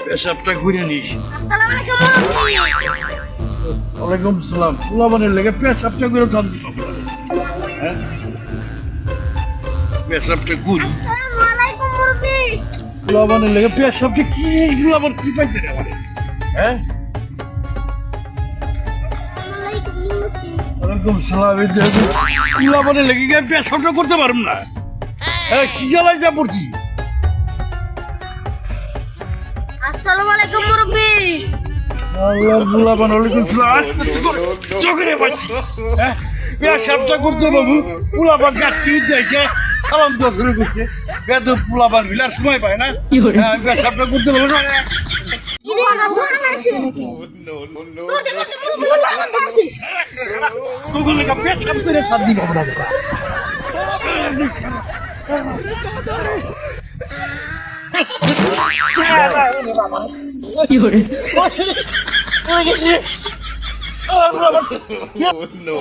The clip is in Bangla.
পেশাবটা ঘুরে নিস। ওয়ালাইকুম সালাম। পোলাবানের লেগে পেশাবটা ঘুরে টানতে পারবো না। হ্যাঁ, পেশাবটা ঘুরি। পোলাবানের লেগে পেশাবটা কি পোলাবান কি পাইছে রে আমার? হ্যাঁ, ওয়ালাইকুম সালাম। পোলাবানের লেগে গিয়ে পেশাবটা করতে পারবো না। হ্যাঁ, কি জ্বালাই যা পড়ছি। আসসালামু আলাইকুম মুরব্বি। আল্লাহর পোলাবান ওয়ালাইকুম সালাম। চোখে পাচ্ছি। হ্যাঁ, পেশাবটা করতে বাবু পোলাবান গাছটি দেখে সালাম দেওয়া শুরু করছে। বেদব পোলাবান মিলে আর সময় পায় না। হ্যাঁ, পেশাবটা করতে পারবো না। তোগুলো পেশাব করে ছাড় দিব আমরা। No.